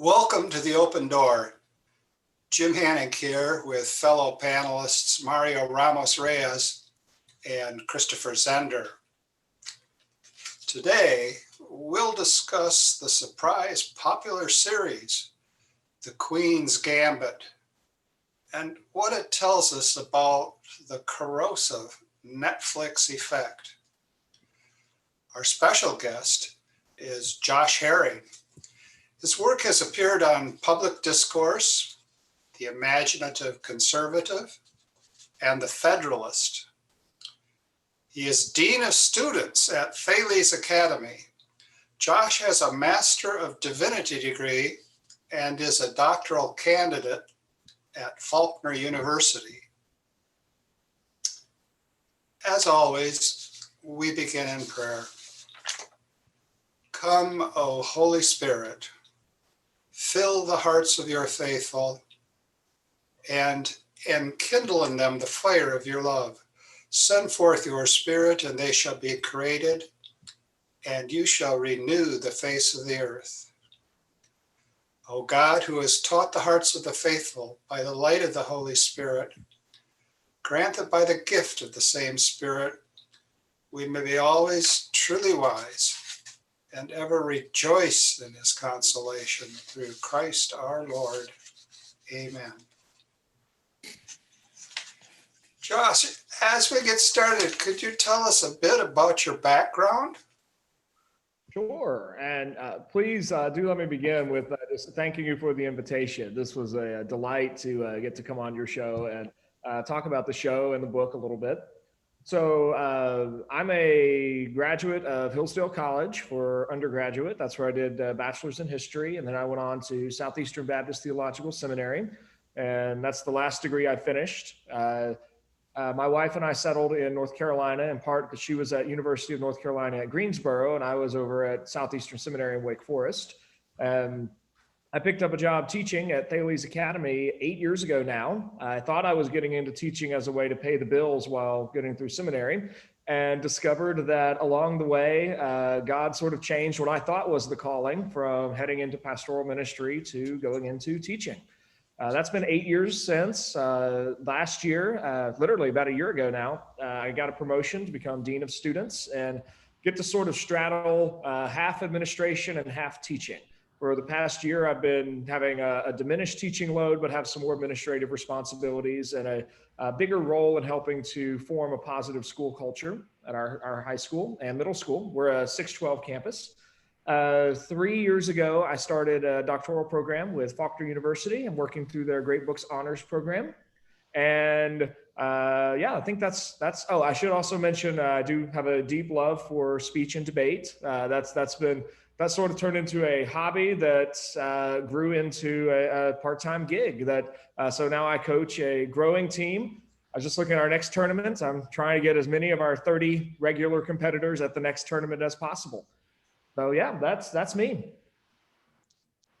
Welcome to the Open Door. Jim Hannick here with fellow panelists Mario Ramos-Reyes and Christopher Zender. Today, we'll discuss the surprise popular series, The Queen's Gambit, and what it tells us about the corrosive Netflix effect. Our special guest is Josh Herring. His work has appeared on Public Discourse, the Imaginative Conservative, and the Federalist. He is Dean of Students at Thales Academy. Josh has a Master of Divinity degree and is a doctoral candidate at Faulkner University. As always, we begin in prayer. Come, O Holy Spirit, fill the hearts of your faithful and enkindle in them the fire of your love. Send forth your Spirit, and they shall be created, and you shall renew the face of the earth. O God, who has taught the hearts of the faithful by the light of the Holy Spirit, grant that by the gift of the same Spirit, we may be always truly wise and ever rejoice in his consolation through Christ our Lord. Amen. Josh, as we get started, could you tell us a bit about your background? Sure, and please do let me begin with just thanking you for the invitation. This was a delight to get to come on your show and talk about the show and the book a little bit. So I'm a graduate of Hillsdale College for undergraduate. That's where I did a bachelor's in history. And then I went on to Southeastern Baptist Theological Seminary. And that's the last degree I finished. My wife and I settled in North Carolina, in part because she was at University of North Carolina at Greensboro, and I was over at Southeastern Seminary in Wake Forest. I picked up a job teaching at Thales Academy 8 years ago now. I thought I was getting into teaching as a way to pay the bills while getting through seminary, and discovered that along the way, God sort of changed what I thought was the calling from heading into pastoral ministry to going into teaching. That's been 8 years since. Last year, literally about a year ago now, I got a promotion to become Dean of Students and get to sort of straddle half administration and half teaching. For the past year, I've been having a diminished teaching load, but have some more administrative responsibilities and a bigger role in helping to form a positive school culture at our high school and middle school. We're a 612 campus. 3 years ago, I started a doctoral program with Faulkner University. I'm working through their Great Books Honors Program. And yeah, I think that's, oh, I should also mention, I do have a deep love for speech and debate. That sort of turned into a hobby that grew into a part-time gig. So now I coach a growing team. I was just looking at our next tournament. I'm trying to get as many of our 30 regular competitors at the next tournament as possible. So yeah, that's me.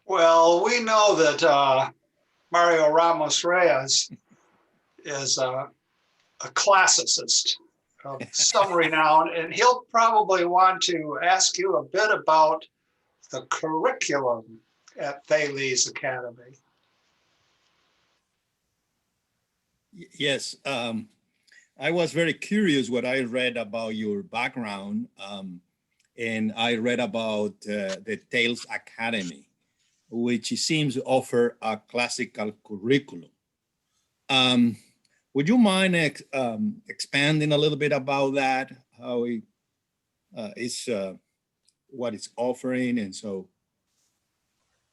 Well, we know that Mario Ramos-Reyes is a classicist of some renown, and he'll probably want to ask you a bit about the curriculum at Thales Academy. Yes, I was very curious what I read about your background, and I read about the Thales Academy, which seems to offer a classical curriculum. Would you mind expanding a little bit about that? How it is, what it's offering, and so.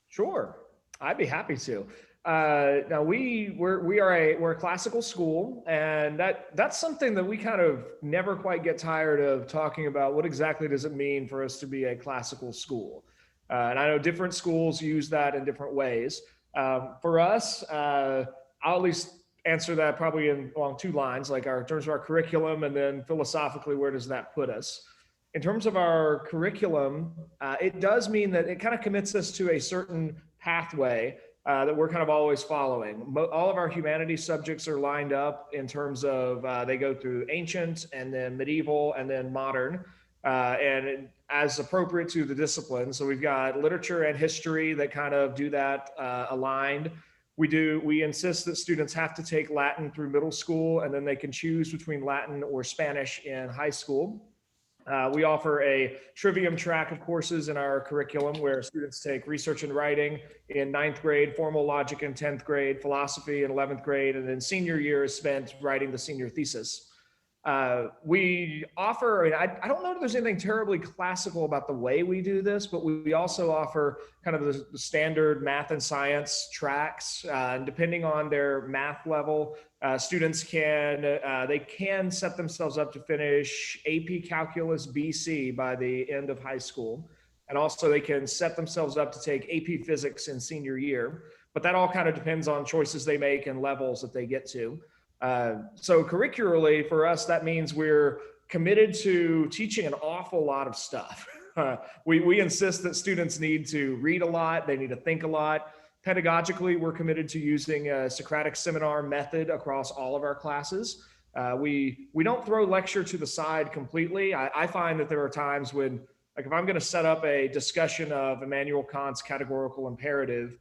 Sure, I'd be happy to. Now we're a classical school, and that's something that we kind of never quite get tired of talking about. What exactly does it mean for us to be a classical school? And I know different schools use that in different ways. For us, I'll at least answer that probably along two lines, like in terms of our curriculum, and then philosophically, where does that put us? In terms of our curriculum, it does mean that it kind of commits us to a certain pathway that we're kind of always following. All of our humanities subjects are lined up in terms of they go through ancient and then medieval and then modern. and as appropriate to the discipline. So we've got literature and history that kind of do that aligned. We insist that students have to take Latin through middle school, and then they can choose between Latin or Spanish in high school. We offer a trivium track of courses in our curriculum where students take research and writing in 9th grade, formal logic in 10th grade, philosophy in 11th grade, and then senior year is spent writing the senior thesis. We offer, I don't know if there's anything terribly classical about the way we do this, but we also offer kind of the standard math and science tracks. And depending on their math level, students can set themselves up to finish AP Calculus BC by the end of high school. And also they can set themselves up to take AP Physics in senior year. But that all kind of depends on choices they make and levels that they get to. So curricularly for us, that means we're committed to teaching an awful lot of stuff. We insist that students need to read a lot, they need to think a lot. Pedagogically, we're committed to using a Socratic seminar method across all of our classes. We don't throw lecture to the side completely. I find that there are times when, like if I'm going to set up a discussion of Immanuel Kant's categorical imperative,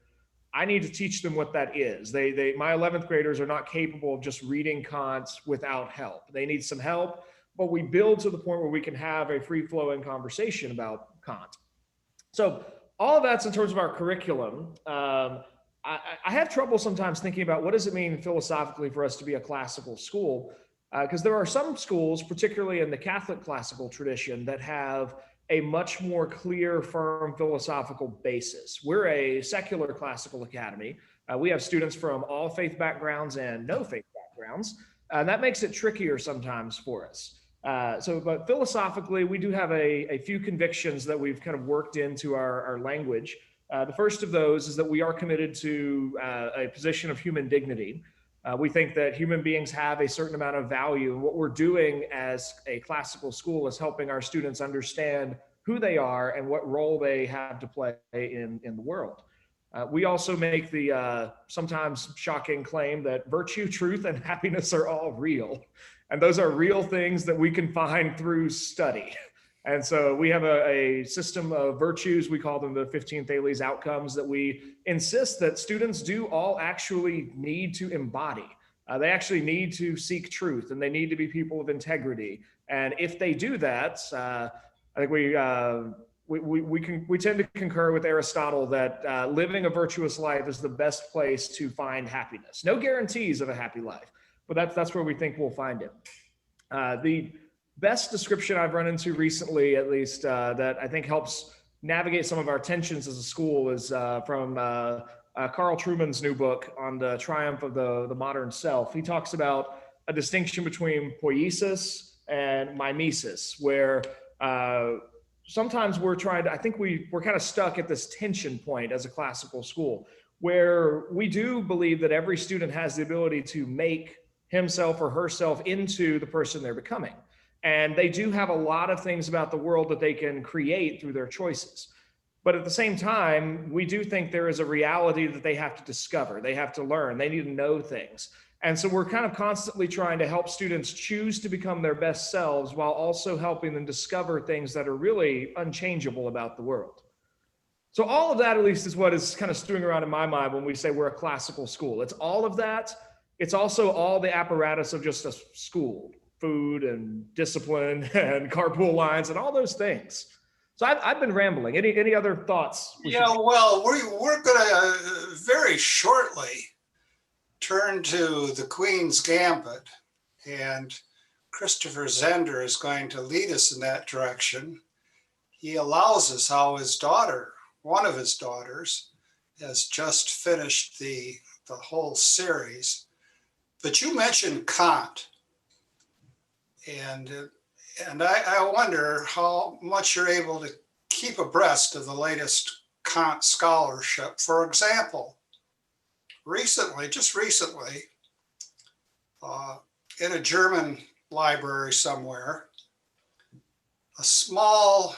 I need to teach them what that is. My 11th graders are not capable of just reading Kant without help. They need some help, but we build to the point where we can have a free-flowing conversation about Kant. So all of that's in terms of our curriculum. I have trouble sometimes thinking about what does it mean philosophically for us to be a classical school, because there are some schools, particularly in the Catholic classical tradition, that have a much more clear, firm philosophical basis. We're a secular classical academy. We have students from all faith backgrounds and no faith backgrounds. That makes it trickier sometimes for us. But philosophically, we do have a few convictions that we've kind of worked into our language. The first of those is that we are committed to a position of human dignity. We think that human beings have a certain amount of value, and what we're doing as a classical school is helping our students understand who they are and what role they have to play in the world. We also make the sometimes shocking claim that virtue, truth, and happiness are all real. And those are real things that we can find through study. And so we have a system of virtues. We call them the 15 Thales outcomes that we insist that students do all actually need to embody. They actually need to seek truth, and they need to be people of integrity. And if they do that, I think we tend to concur with Aristotle that living a virtuous life is the best place to find happiness. No guarantees of a happy life, but that's where we think we'll find it. The best description I've run into recently, at least, that I think helps navigate some of our tensions as a school is from Carl Trueman's new book on the triumph of the modern self. He talks about a distinction between poiesis and mimesis, where sometimes we're kind of stuck at this tension point as a classical school, where we do believe that every student has the ability to make himself or herself into the person they're becoming. And they do have a lot of things about the world that they can create through their choices. But at the same time, we do think there is a reality that they have to discover. They have to learn. They need to know things. And so we're kind of constantly trying to help students choose to become their best selves while also helping them discover things that are really unchangeable about the world. So all of that, at least, is what is kind of stewing around in my mind when we say we're a classical school. It's all of that. It's also all the apparatus of just a school. Food and discipline and carpool lines and all those things. So I've been rambling. Any other thoughts? Well, we're going to very shortly turn to the Queen's Gambit, and Christopher Zender is going to lead us in that direction. He allows us how his daughter, one of his daughters, has just finished the whole series. But you mentioned Kant. And I wonder how much you're able to keep abreast of the latest Kant scholarship. For example, just recently, in a German library somewhere, a small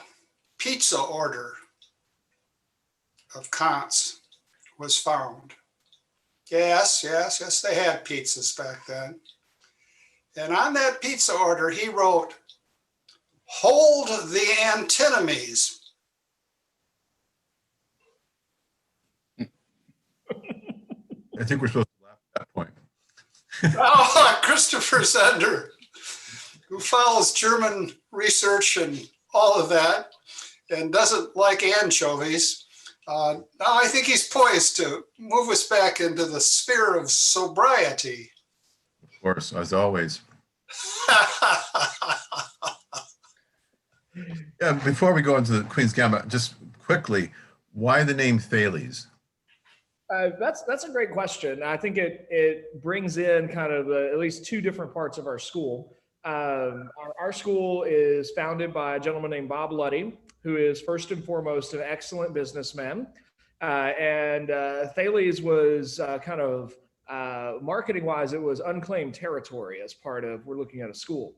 pizza order of Kant's was found. Yes, they had pizzas back then. And on that pizza order, he wrote, hold the antinomies. I think we're supposed to laugh at that point. Oh, Christopher Zender, who follows German research and all of that and doesn't like anchovies. Now I think he's poised to move us back into the sphere of sobriety. Of course, as always. Yeah, before we go into the Queen's Gambit, just quickly, why the name Thales? That's a great question. I think it brings in kind of at least two different parts of our school. Our school is founded by a gentleman named Bob Luddy, who is first and foremost an excellent businessman. And Thales was kind of marketing wise, it was unclaimed territory as part of, we're looking at a school.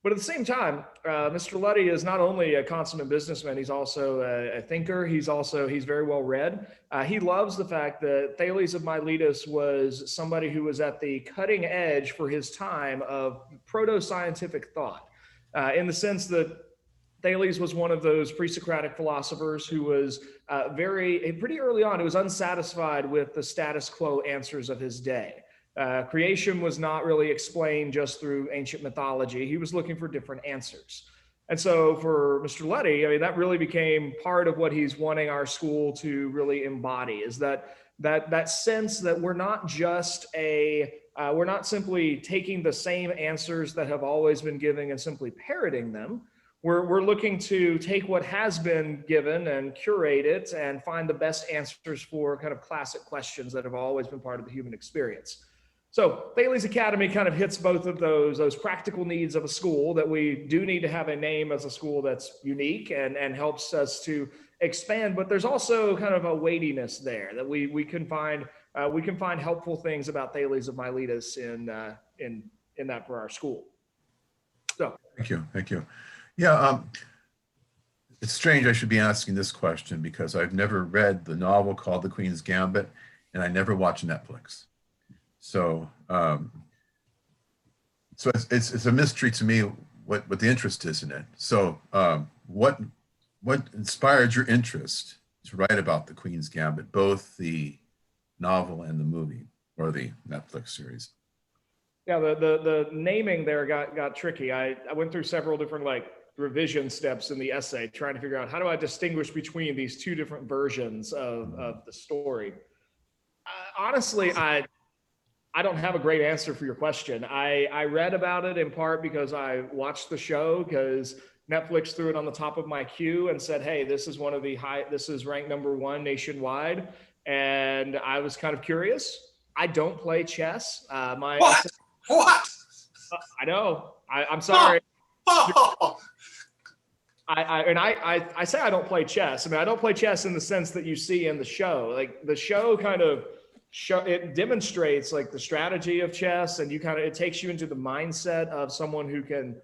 But at the same time, Mr. Luddy is not only a consummate businessman, he's also a thinker. He's very well read. He loves the fact that Thales of Miletus was somebody who was at the cutting edge for his time of proto-scientific thought, in the sense that Thales was one of those pre-Socratic philosophers who was pretty early on, he was unsatisfied with the status quo answers of his day. Creation was not really explained just through ancient mythology. He was looking for different answers. And so for Mr. Luddy, I mean, that really became part of what he's wanting our school to really embody, is that sense that we're not just we're not simply taking the same answers that have always been given and simply parroting them. We're looking to take what has been given and curate it and find the best answers for kind of classic questions that have always been part of the human experience. So Thales Academy kind of hits both of those practical needs of a school, that we do need to have a name as a school that's unique and helps us to expand, but there's also kind of a weightiness there that we can find helpful things about Thales of Miletus in that for our school. So Thank you. Yeah, it's strange I should be asking this question because I've never read the novel called The Queen's Gambit, and I never watch Netflix. So, it's a mystery to me what the interest is in it. So, what inspired your interest to write about The Queen's Gambit, both the novel and the movie or the Netflix series? Yeah, the naming there got tricky. I went through several different revision steps in the essay, trying to figure out how do I distinguish between these two different versions of the story. Honestly, I don't have a great answer for your question. I read about it in part because I watched the show, because Netflix threw it on the top of my queue and said, hey, this is this is ranked #1 nationwide. And I was kind of curious. I don't play chess. What? I know. I'm sorry. Oh. I say I don't play chess. I mean, I don't play chess in the sense that you see in the show. Like the show kind of it demonstrates the strategy of chess, and it takes you into the mindset of someone who can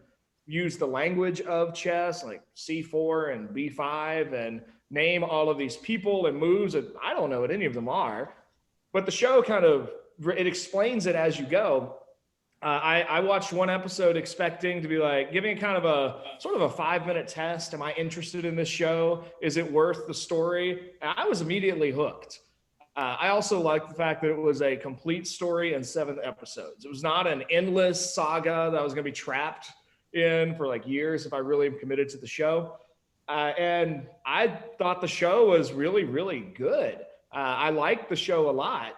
use the language of chess, like C4 and B5, and name all of these people and moves. And I don't know what any of them are, but the show it explains it as you go. I watched one episode expecting to be giving kind of a sort of a 5-minute test. Am I interested in this show? Is it worth the story? I was immediately hooked. I also liked the fact that it was a complete story in 7 episodes. It was not an endless saga that I was going to be trapped in for years if I really am committed to the show. And I thought the show was really, really good. I liked the show a lot.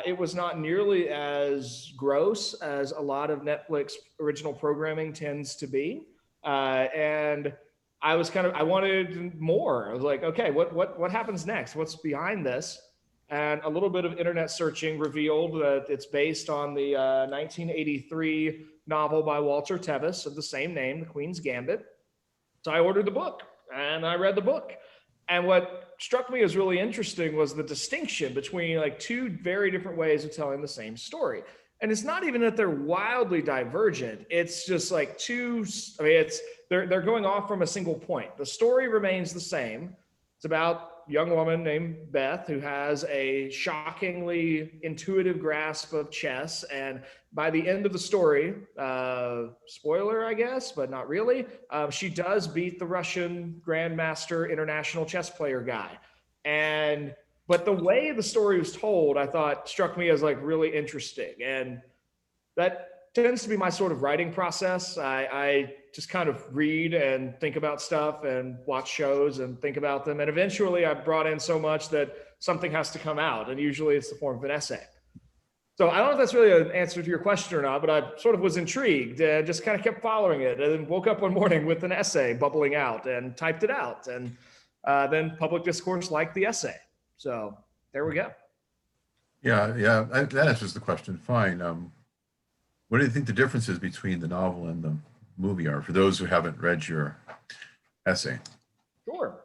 It was not nearly as gross as a lot of Netflix original programming tends to be. And I wanted more. I was like, okay, what happens next? What's behind this? And a little bit of internet searching revealed that it's based on the 1983 novel by Walter Tevis of the same name, The Queen's Gambit. So I ordered the book and I read the book. And what struck me as really interesting was the distinction between two very different ways of telling the same story. And it's not even that they're wildly divergent. It's just they're going off from a single point. The story remains the same. It's about a young woman named Beth who has a shockingly intuitive grasp of chess. And by the end of the story, spoiler, I guess, but not really, she does beat the Russian Grandmaster international chess player guy. But the way the story was told, I thought struck me as like really interesting. And that tends to be my sort of writing process. I just kind of read and think about stuff and watch shows and think about them. And eventually I brought in so much that something has to come out. And usually it's the form of an essay. So I don't know if that's really an answer to your question or not, but I sort of was intrigued and just kind of kept following it. And then woke up one morning with an essay bubbling out and typed it out. And then Public Discourse liked the essay. So there we go. Yeah, that answers the question. Fine. What do you think the differences between the novel and the movie are for those who haven't read your essay? Sure.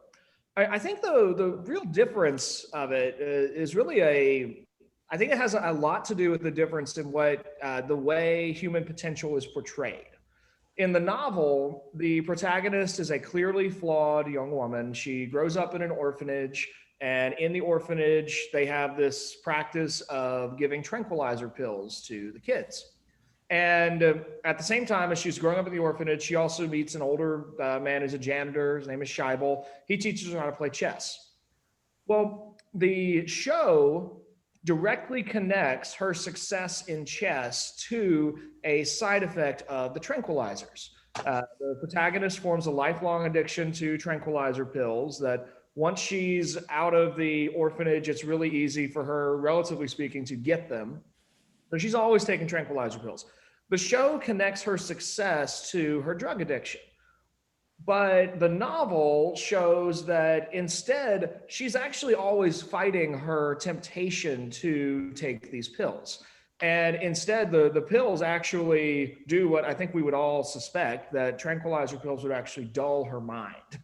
I think the real difference of it is really I think it has a lot to do with the difference in what the way human potential is portrayed. In the novel, the protagonist is a clearly flawed young woman. She grows up in an orphanage, and in the orphanage, they have this practice of giving tranquilizer pills to the kids. And at the same time as she's growing up in the orphanage, she also meets an older man as a janitor. His name is Scheibel. He teaches her how to play chess. Well, the show directly connects her success in chess to a side effect of the tranquilizers. The protagonist forms a lifelong addiction to tranquilizer pills that once she's out of the orphanage, it's really easy for her, relatively speaking, to get them. So she's always taking tranquilizer pills. The show connects her success to her drug addiction. But the novel shows that instead, she's actually always fighting her temptation to take these pills. And instead, the pills actually do what I think we would all suspect, that tranquilizer pills would actually dull her mind.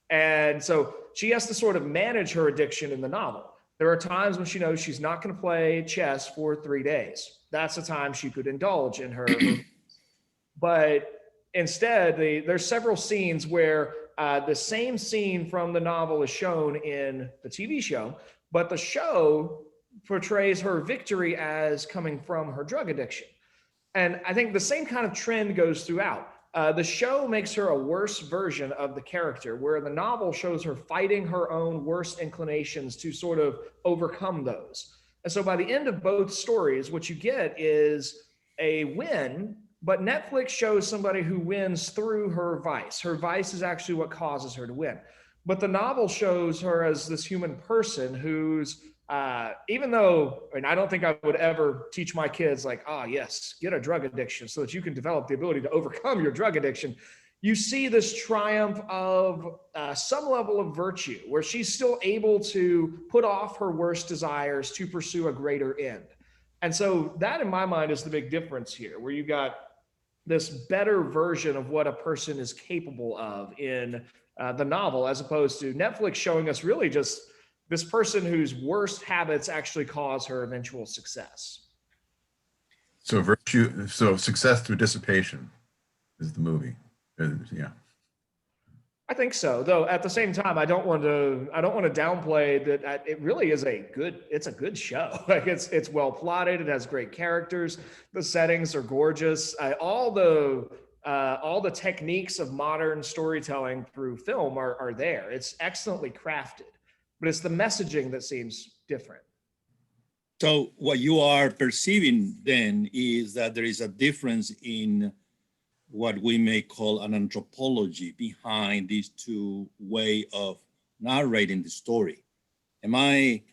And so she has to sort of manage her addiction in the novel. There are times when she knows she's not going to play chess for 3 days. That's the time she could indulge in her. But instead, there's several scenes where the same scene from the novel is shown in the TV show, but the show portrays her victory as coming from her drug addiction. And I think the same kind of trend goes throughout. The show makes her a worse version of the character, where the novel shows her fighting her own worst inclinations to sort of overcome those. And so by the end of both stories, what you get is a win, but Netflix shows somebody who wins through her vice. Her vice is actually what causes her to win. But the novel shows her as this human person who's, even though, and I don't think I would ever teach my kids like, yes, get a drug addiction so that you can develop the ability to overcome your drug addiction. You see this triumph of some level of virtue where she's still able to put off her worst desires to pursue a greater end. And so that in my mind is the big difference here, where you've got this better version of what a person is capable of in the novel, as opposed to Netflix showing us really just this person whose worst habits actually cause her eventual success. So success through dissipation is the movie. Yeah. I think so, though at the same time, I don't want to downplay that it really is it's a good show. Like it's well plotted, it has great characters, the settings are gorgeous. All the techniques of modern storytelling through film are there. It's excellently crafted, but it's the messaging that seems different. So what you are perceiving then is that there is a difference in what we may call an anthropology behind these two ways of narrating the story. Am I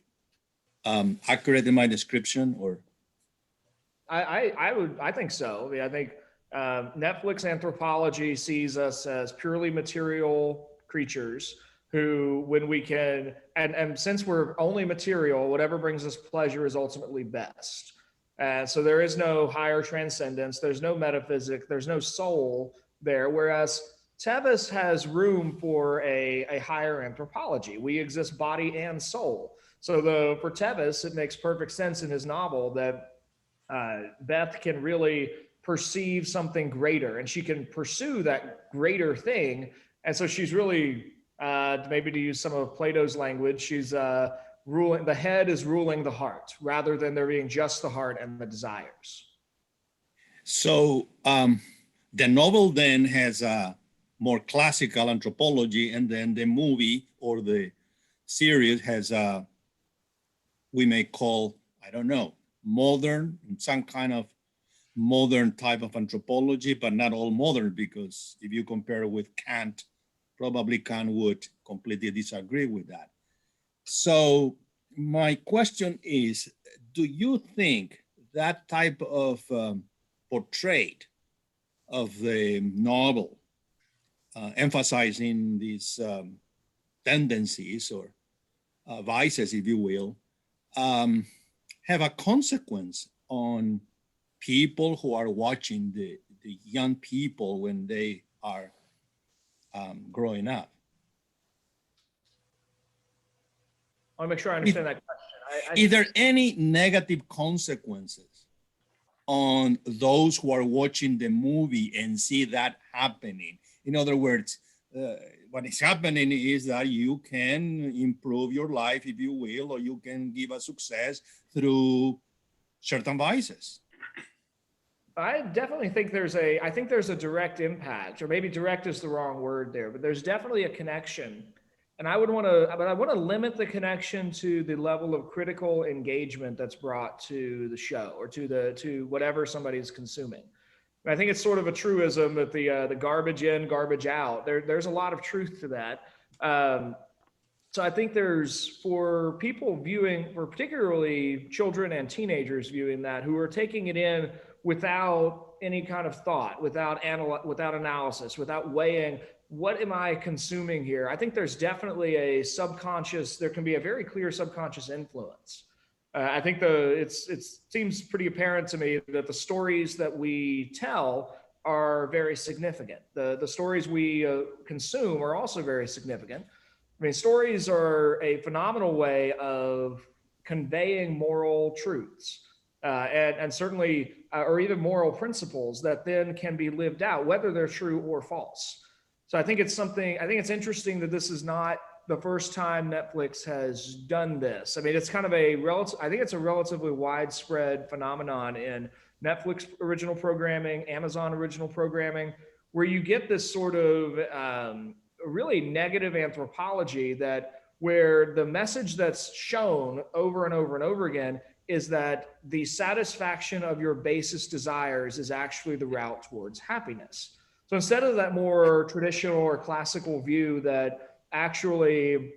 accurate in my description, or? I think so. I think Netflix anthropology sees us as purely material creatures who, when we can, and since we're only material, whatever brings us pleasure is ultimately best. So there is no higher transcendence, there's no metaphysic, there's no soul there, whereas Tevis has room for a higher anthropology. We exist body and soul. So for Tevis, it makes perfect sense in his novel that Beth can really perceive something greater, and she can pursue that greater thing. And so she's really maybe to use some of Plato's language, she's ruling, the head is ruling the heart rather than there being just the heart and the desires. So the novel then has a more classical anthropology, and then the movie or the series has a, we may call, I don't know, modern, some kind of modern type of anthropology, but not all modern, because if you compare it with Kant, probably Kant would completely disagree with that. So my question is, do you think that type of portrait of the novel, emphasizing these tendencies or vices, if you will, have a consequence on people who are watching, the young people when they are growing up? I want to make sure I understand that question. Is there any negative consequences on those who are watching the movie and see that happening? In other words, what is happening is that you can improve your life, if you will, or you can give a success through certain vices. I definitely think there's a direct impact, or maybe direct is the wrong word there, but there's definitely a connection. And I want to limit the connection to the level of critical engagement that's brought to the show or to whatever somebody's consuming. And I think it's sort of a truism that the garbage in, garbage out. There's a lot of truth to that. So I think for people viewing, for particularly children and teenagers viewing that, who are taking it in without any kind of thought, without analysis, without weighing, what am I consuming here? I think there's definitely there can be a very clear subconscious influence. I think it seems pretty apparent to me that the stories that we tell are very significant. The stories we consume are also very significant. I mean, stories are a phenomenal way of conveying moral truths and certainly, or even moral principles that then can be lived out, whether they're true or false. So I think it's interesting that this is not the first time Netflix has done this. I mean, it's kind of I think it's a relatively widespread phenomenon in Netflix original programming, Amazon original programming, where you get this sort of really negative anthropology where the message that's shown over and over and over again is that the satisfaction of your basest desires is actually the route towards happiness. So instead of that more traditional or classical view that actually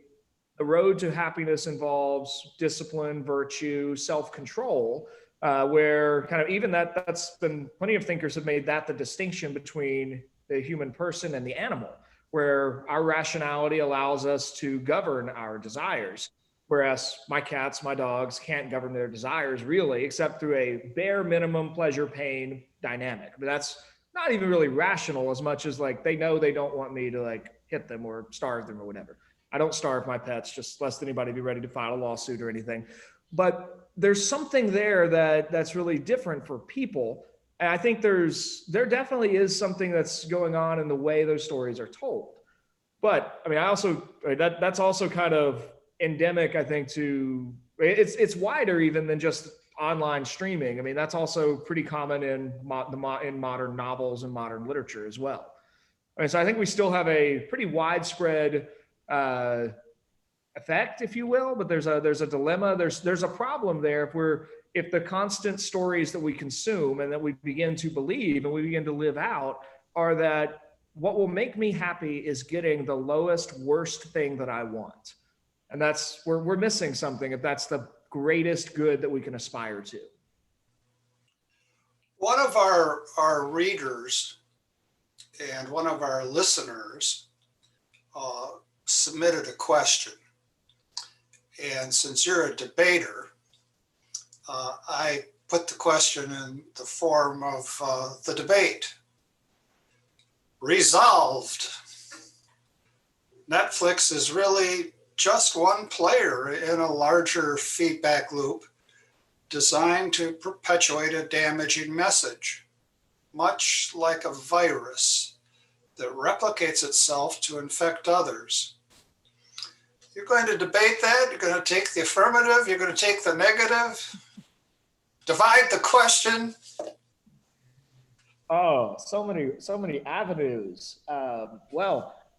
the road to happiness involves discipline, virtue, self-control, where kind of even that's been, plenty of thinkers have made that the distinction between the human person and the animal, where our rationality allows us to govern our desires. Whereas my cats, my dogs can't govern their desires really, except through a bare minimum pleasure pain dynamic. But that's not even really rational as much as like they know they don't want me to like hit them or starve them or whatever. I don't starve my pets, just lest anybody be ready to file a lawsuit or anything. But there's something there that's really different for people. And I think there definitely is something that's going on in the way those stories are told. But I mean, that's also kind of endemic, I think, it's wider even than just online streaming. I mean, that's also pretty common in modern novels and modern literature as well. I mean, so I think we still have a pretty widespread effect, if you will, but there's a dilemma. There's a problem there if the constant stories that we consume and that we begin to believe and we begin to live out are that what will make me happy is getting the lowest, worst thing that I want. And we're missing something if that's the greatest good that we can aspire to. One of our readers and one of our listeners submitted a question. And since you're a debater, I put the question in the form of the debate. Resolved. Netflix is really just one player in a larger feedback loop designed to perpetuate a damaging message, much like a virus that replicates itself to infect others. You're going to debate that? You're going to take the affirmative? You're going to take the negative? Divide the question? Oh, so many avenues.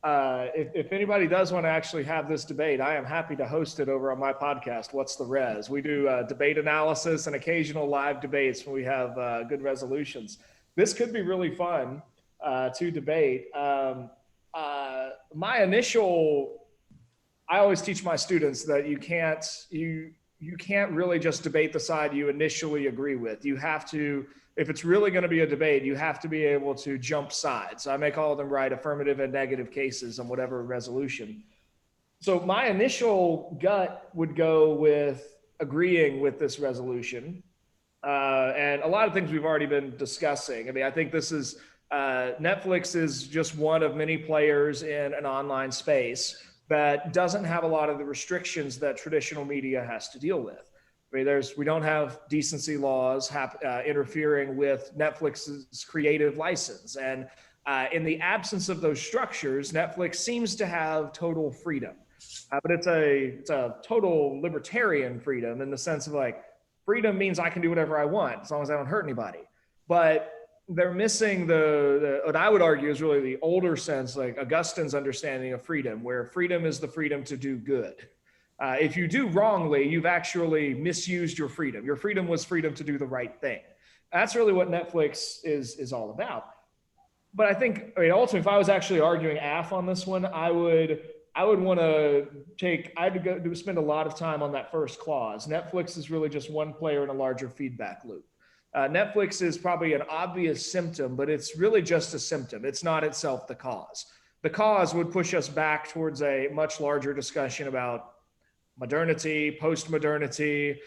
If anybody does want to actually have this debate, I am happy to host it over on my podcast, What's the Res? We do debate analysis and occasional live debates when we have good resolutions. This could be really fun to debate. I always teach my students that you can't really just debate the side you initially agree with. You have to, if it's really going to be a debate, you have to be able to jump sides. So I make all of them write affirmative and negative cases on whatever resolution. So my initial gut would go with agreeing with this resolution. And a lot of things we've already been discussing. I mean, I think this is, Netflix is just one of many players in an online space that doesn't have a lot of the restrictions that traditional media has to deal with. I mean, we don't have decency laws interfering with Netflix's creative license. And in the absence of those structures, Netflix seems to have total freedom. But it's a total libertarian freedom in the sense of like, freedom means I can do whatever I want as long as I don't hurt anybody. But they're missing what I would argue is really the older sense, like Augustine's understanding of freedom, where freedom is the freedom to do good. If you do wrongly, you've actually misused your freedom. Your freedom was freedom to do the right thing. That's really what Netflix is all about. But I think, ultimately, if I was actually arguing AF on this one, I would want to spend a lot of time on that first clause. Netflix is really just one player in a larger feedback loop. Netflix is probably an obvious symptom, but it's really just a symptom. It's not itself the cause. The cause would push us back towards a much larger discussion about modernity, post-modernity,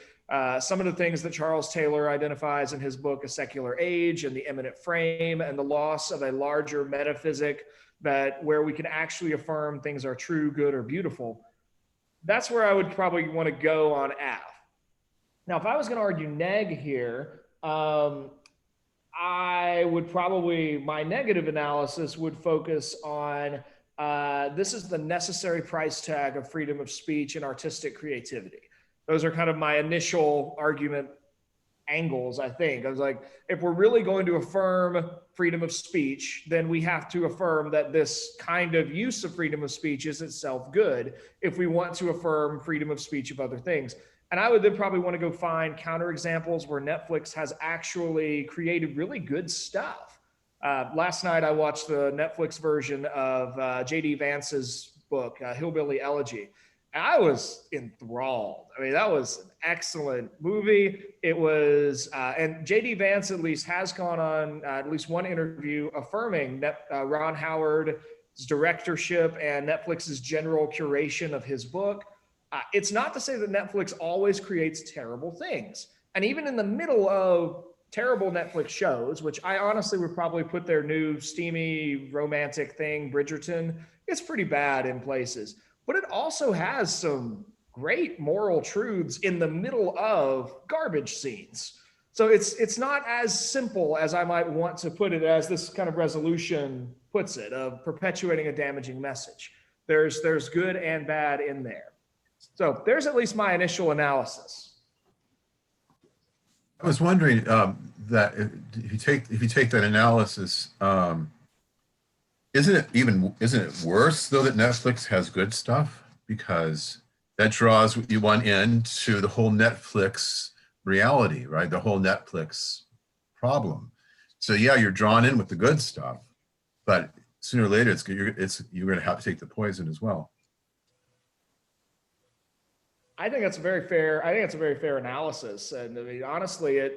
some of the things that Charles Taylor identifies in his book, A Secular Age, and the Immanent Frame, and the loss of a larger metaphysic where we can actually affirm things are true, good, or beautiful. That's where I would probably want to go on AF. Now, if I was going to argue neg here, I would my negative analysis would focus on this is the necessary price tag of freedom of speech and artistic creativity. Those are kind of my initial argument angles, I think. I was like, if we're really going to affirm freedom of speech, then we have to affirm that this kind of use of freedom of speech is itself good if we want to affirm freedom of speech of other things. And I would then probably want to go find counterexamples where Netflix has actually created really good stuff. Last night, I watched the Netflix version of J.D. Vance's book, Hillbilly Elegy. And I was enthralled. I mean, that was an excellent movie. It was, and J.D. Vance at least has gone on at least one interview affirming Ron Howard's directorship and Netflix's general curation of his book. It's not to say that Netflix always creates terrible things. And even in the middle of terrible Netflix shows, which I honestly would probably put their new steamy romantic thing, Bridgerton, it's pretty bad in places. But it also has some great moral truths in the middle of garbage scenes. So it's not as simple as I might want to put it, as this kind of resolution puts it, of perpetuating a damaging message. There's good and bad in there. So there's at least my initial analysis. I was wondering that if you take that analysis, isn't it worse though that Netflix has good stuff, because that draws you one into the whole Netflix reality, right? The whole Netflix problem. So yeah, you're drawn in with the good stuff, but sooner or later you're going to have to take the poison as well. I think that's a very fair analysis. And I mean, honestly,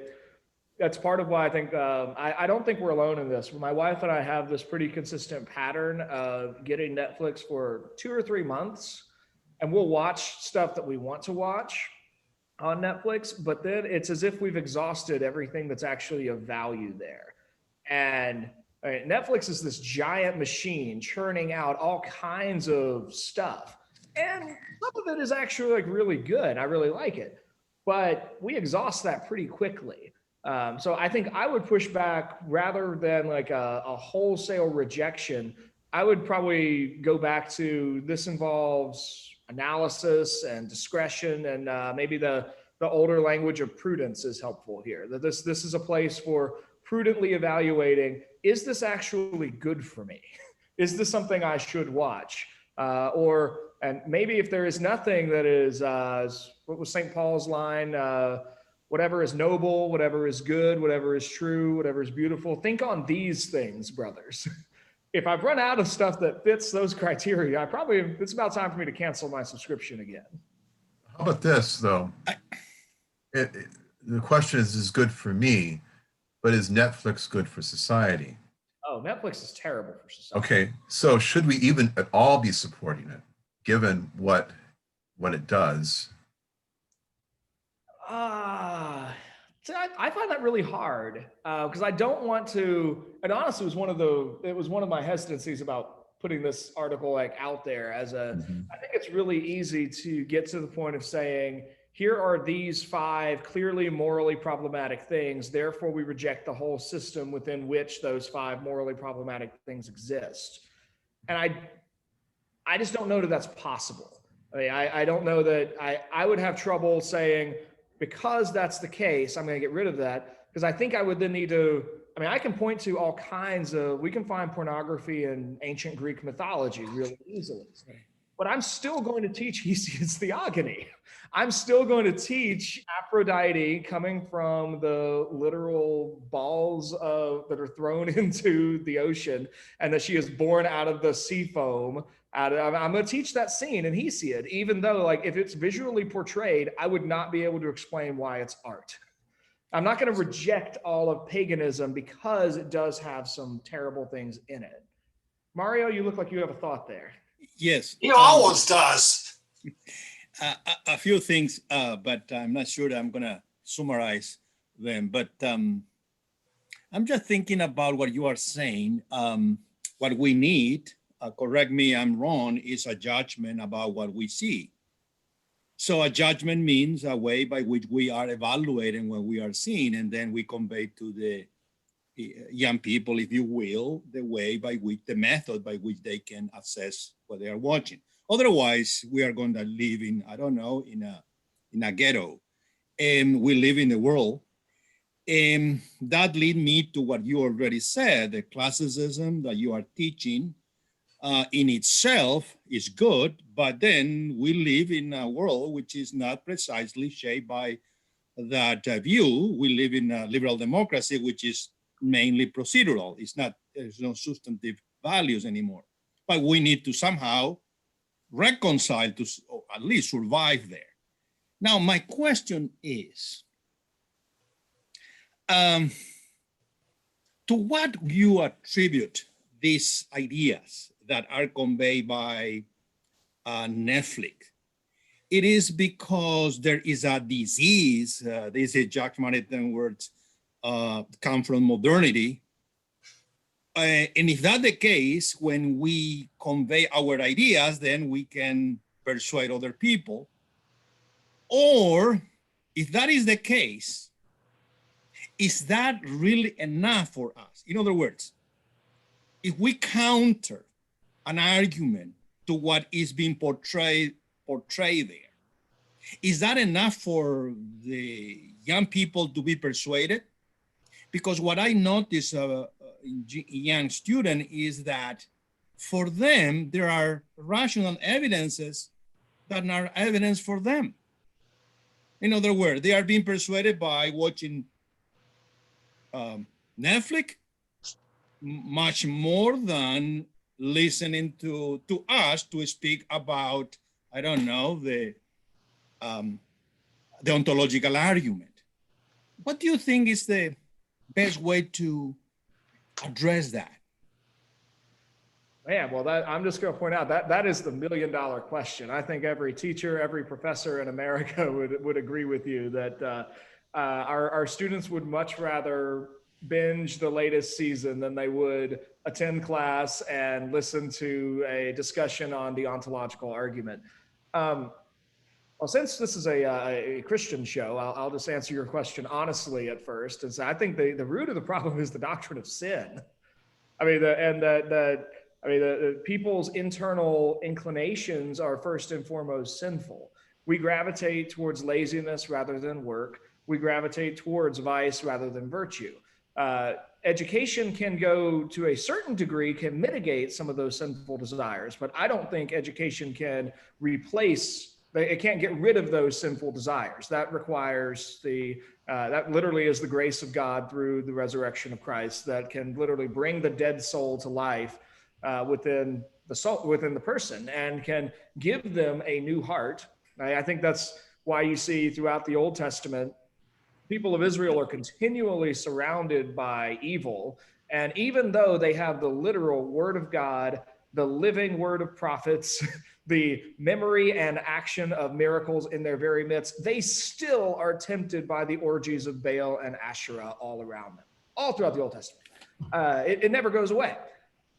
that's part of why I think, I don't think we're alone in this. My wife and I have this pretty consistent pattern of getting Netflix for 2 or 3 months, and we'll watch stuff that we want to watch on Netflix, but then it's as if we've exhausted everything that's actually of value there. And Netflix is this giant machine churning out all kinds of stuff. And some of it is actually like really good. I really like it, but we exhaust that pretty quickly. So I think I would push back rather than like a wholesale rejection. I would probably go back to, this involves a analysis and discretion, and maybe the older language of prudence is helpful here. That this is a place for prudently evaluating, is this actually good for me? Is this something I should watch? And maybe if there is nothing that is, what was St. Paul's line? Whatever is noble, whatever is good, whatever is true, whatever is beautiful, think on these things, brothers. If I've run out of stuff that fits those criteria, it's about time for me to cancel my subscription again. How about this, though? The question is good for me, but is Netflix good for society? Oh, Netflix is terrible for society. Okay, so should we even at all be supporting it, given what it does? I find that really hard because I don't want to. And honestly, it was one of my hesitancies about putting this article out there as a. I think it's really easy to get to the point of saying, here are these 5 clearly morally problematic things. Therefore, we reject the whole system within which those 5 morally problematic things exist. And I just don't know that that's possible. I mean, I don't know that I would have trouble saying, because that's the case, I'm going to get rid of that. Because I think I would then need to, I can point to all kinds of, we can find pornography in ancient Greek mythology really easily. But I'm still going to teach Hesiod's theogony. I'm still going to teach Aphrodite coming from the literal balls that are thrown into the ocean, and that she is born out of the sea foam. I'm going to teach that scene in Hesiod, even though if it's visually portrayed, I would not be able to explain why it's art. I'm not going to reject all of paganism because it does have some terrible things in it. Mario, you look like you have a thought there. Yes. He always does. A few things, but I'm not sure that I'm going to summarize them. But I'm just thinking about what you are saying. What we need, correct me, I'm wrong, is a judgment about what we see. So a judgment means a way by which we are evaluating what we are seeing, and then we convey to the young people, if you will, the method by which they can assess what they are watching. Otherwise, we are going to live in, I don't know, in a ghetto. And we live in the world. And that leads me to what you already said. The classicism that you are teaching in itself is good, but then we live in a world which is not precisely shaped by that view. We live in a liberal democracy, which is mainly procedural. There's no substantive values anymore. But we need to somehow reconcile to, or at least survive there. Now, my question is, to what you attribute these ideas that are conveyed by Netflix? It is because there is a disease, these are Jacques Maritain words, come from modernity. And if that's the case, when we convey our ideas, then we can persuade other people. Or if that is the case, is that really enough for us? In other words, if we counter an argument to what is being portrayed there, is that enough for the young people to be persuaded? Because what I notice in young students is that for them, there are rational evidences that are evidence for them. In other words, they are being persuaded by watching Netflix much more than listening to us to speak about, I don't know, the ontological argument. What do you think is the best way to address that? Man, well, I'm just going to point out that is the $1 million question. I think every teacher, every professor in America would agree with you that our students would much rather binge the latest season than they would attend class and listen to a discussion on the ontological argument. Well, since this is a Christian show, I'll just answer your question honestly at first. And so I think the root of the problem is the doctrine of sin. I mean, I mean, the people's internal inclinations are first and foremost sinful. We gravitate towards laziness rather than work. We gravitate towards vice rather than virtue. Education can go to a certain degree, can mitigate some of those sinful desires, but I don't think education can replace, it can't get rid of those sinful desires. That requires that literally is the grace of God through the resurrection of Christ that can literally bring the dead soul to life within the person and can give them a new heart. I think that's why you see throughout the Old Testament, people of Israel are continually surrounded by evil. And even though they have the literal word of God, the living word of prophets, the memory and action of miracles in their very midst, they still are tempted by the orgies of Baal and Asherah all around them, all throughout the Old Testament. It never goes away.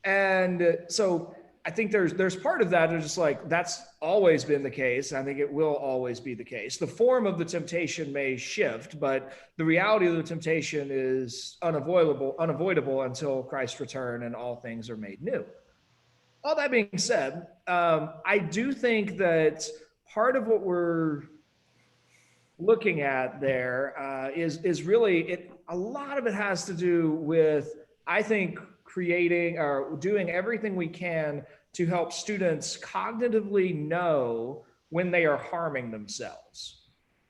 And so I think there's part of that is just like, that's always been the case. I think it will always be the case. The form of the temptation may shift, but the reality of the temptation is unavoidable until Christ's return and all things are made new. All that being said, I do think that part of what we're looking at there is really, a lot of it has to do with, I think, creating or doing everything we can to help students cognitively know when they are harming themselves.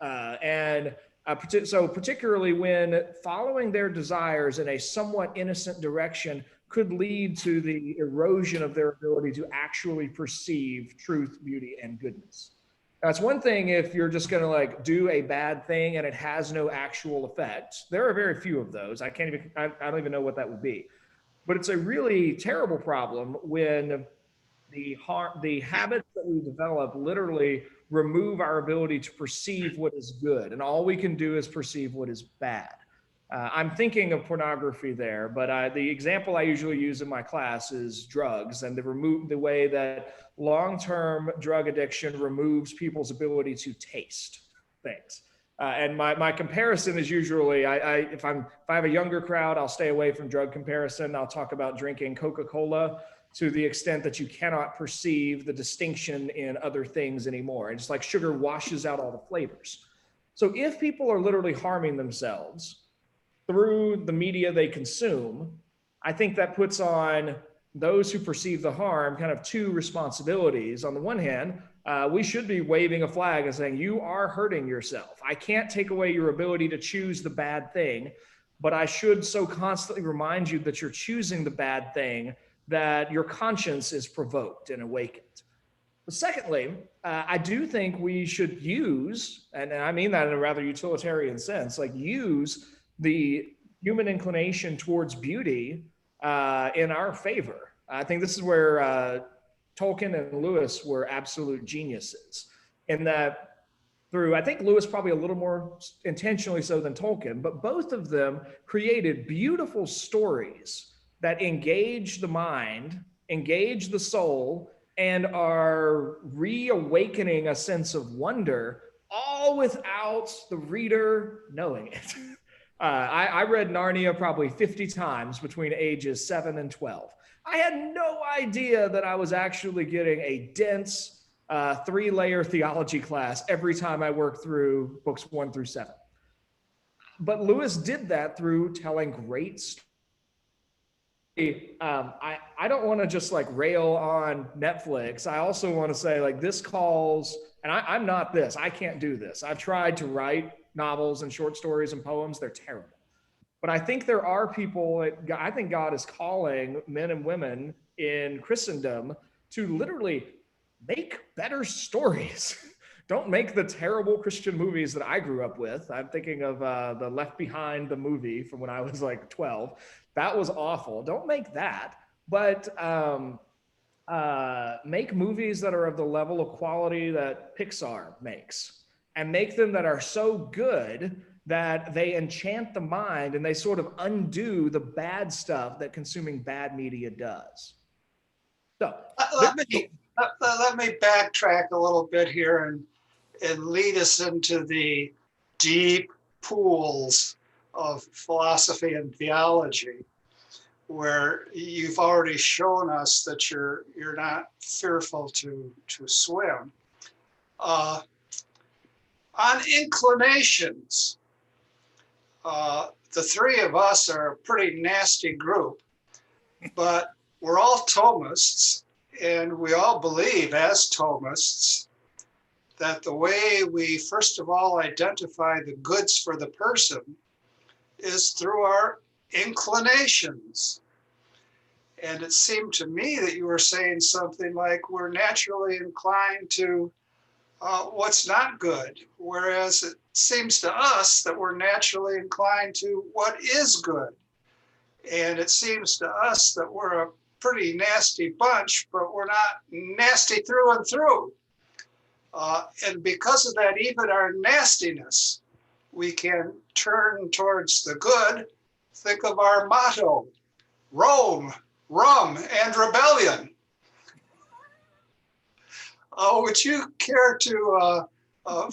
So particularly when following their desires in a somewhat innocent direction could lead to the erosion of their ability to actually perceive truth, beauty, and goodness. That's one thing if you're just gonna like do a bad thing and it has no actual effect. There are very few of those. I don't even know what that would be. But it's a really terrible problem when the habits that we develop literally remove our ability to perceive what is good. And all we can do is perceive what is bad. I'm thinking of pornography there, but the example I usually use in my class is drugs and the way that long-term drug addiction removes people's ability to taste things. And my comparison is usually, if I have a younger crowd, I'll stay away from drug comparison. I'll talk about drinking Coca-Cola to the extent that you cannot perceive the distinction in other things anymore. And just like sugar washes out all the flavors. So if people are literally harming themselves through the media they consume, I think that puts on those who perceive the harm kind of two responsibilities. On the one hand, we should be waving a flag and saying, you are hurting yourself. I can't take away your ability to choose the bad thing, but I should so constantly remind you that you're choosing the bad thing that your conscience is provoked and awakened. But secondly, I do think we should use, and I mean that in a rather utilitarian sense, like use the human inclination towards beauty in our favor. I think this is where Tolkien and Lewis were absolute geniuses in that I think Lewis probably a little more intentionally so than Tolkien, but both of them created beautiful stories that engage the mind, engage the soul, and are reawakening a sense of wonder, all without the reader knowing it. I read Narnia probably 50 times between ages 7 and 12. I had no idea that I was actually getting a dense 3-layer theology class every time I worked through books 1 through 7. But Lewis did that through telling great stories. I don't want to just like rail on Netflix. I also want to say like this calls, and I'm not this, I can't do this. I've tried to write novels and short stories and poems. They're terrible. But I think there are people, I think God is calling men and women in Christendom to literally make better stories. Don't make the terrible Christian movies that I grew up with. I'm thinking of the Left Behind, the movie from when I was like 12. That was awful. Don't make that. But make movies that are of the level of quality that Pixar makes. And make them that are so good that they enchant the mind and they sort of undo the bad stuff that consuming bad media does. So let me backtrack a little bit here and lead us into the deep pools of philosophy and theology. where you've already shown us that you're not fearful to swim. On inclinations, the three of us are a pretty nasty group, but we're all Thomists, and we all believe as Thomists that the way we first of all identify the goods for the person is through our inclinations. And it seemed to me that you were saying something like we're naturally inclined to what's not good, whereas it seems to us that we're naturally inclined to what is good. And it seems to us that we're a pretty nasty bunch, but we're not nasty through and through. And because of that, even our nastiness, we can turn towards the good. Think of our motto, Rome, rum, and rebellion. Would you care to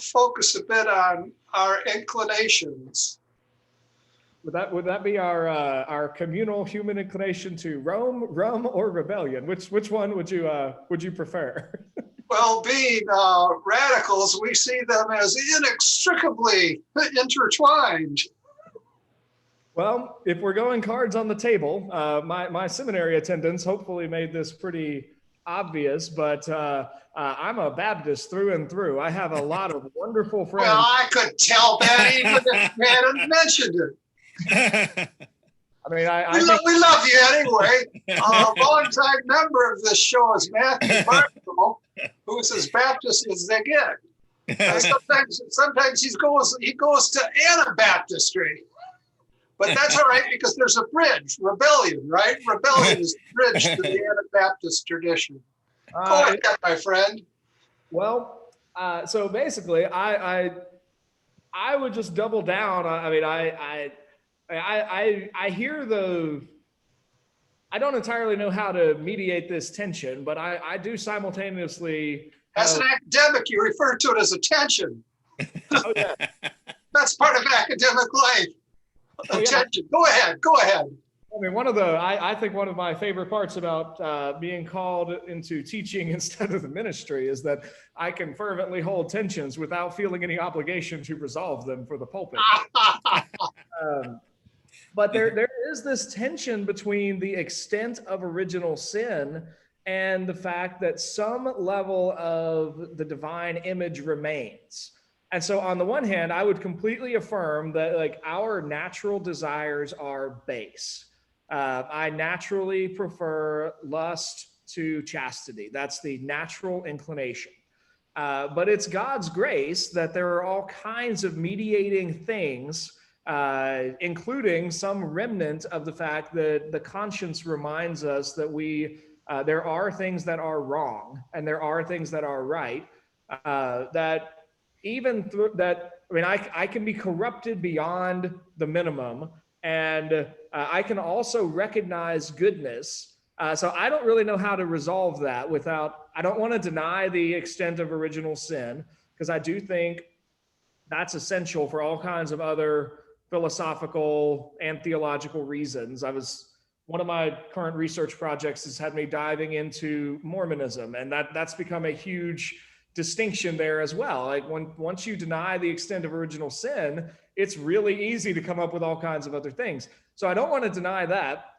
focus a bit on our inclinations? Would that be our communal human inclination to Rome, rum, or rebellion? Which one would you prefer? Well, being radicals, we see them as inextricably intertwined. Well, if we're going cards on the table, my seminary attendance hopefully made this pretty obvious, but I'm a Baptist through and through. I have a lot of wonderful friends. Well, I could tell that even if you hadn't mentioned it. I mean, we love you anyway. A longtime member of this show is Matthew Barstow, who's as Baptist as they get. Sometimes he goes to Anabaptistry. But that's all right, because there's a bridge, rebellion, right? Rebellion is the bridge to the Anabaptist tradition. Go ahead, my friend. Well, so basically, I would just double down. I mean, I hear I don't entirely know how to mediate this tension, but I do simultaneously. As an academic, you refer to it as a tension. Oh, yeah. That's part of academic life. Attention. Yeah. Go ahead. I mean, I think one of my favorite parts about being called into teaching instead of the ministry is that I can fervently hold tensions without feeling any obligation to resolve them for the pulpit. But there is this tension between the extent of original sin and the fact that some level of the divine image remains. And so on the one hand, I would completely affirm that like our natural desires are base. I naturally prefer lust to chastity. That's the natural inclination. But it's God's grace that there are all kinds of mediating things, including some remnant of the fact that the conscience reminds us that there are things that are wrong and there are things that are right, that even through that, I mean, I can be corrupted beyond the minimum, and I can also recognize goodness. So I don't really know how to resolve that I don't want to deny the extent of original sin, because I do think that's essential for all kinds of other philosophical and theological reasons. One of my current research projects has had me diving into Mormonism, and that's become a huge distinction there as well. Like once you deny the extent of original sin, it's really easy to come up with all kinds of other things. So I don't want to deny that.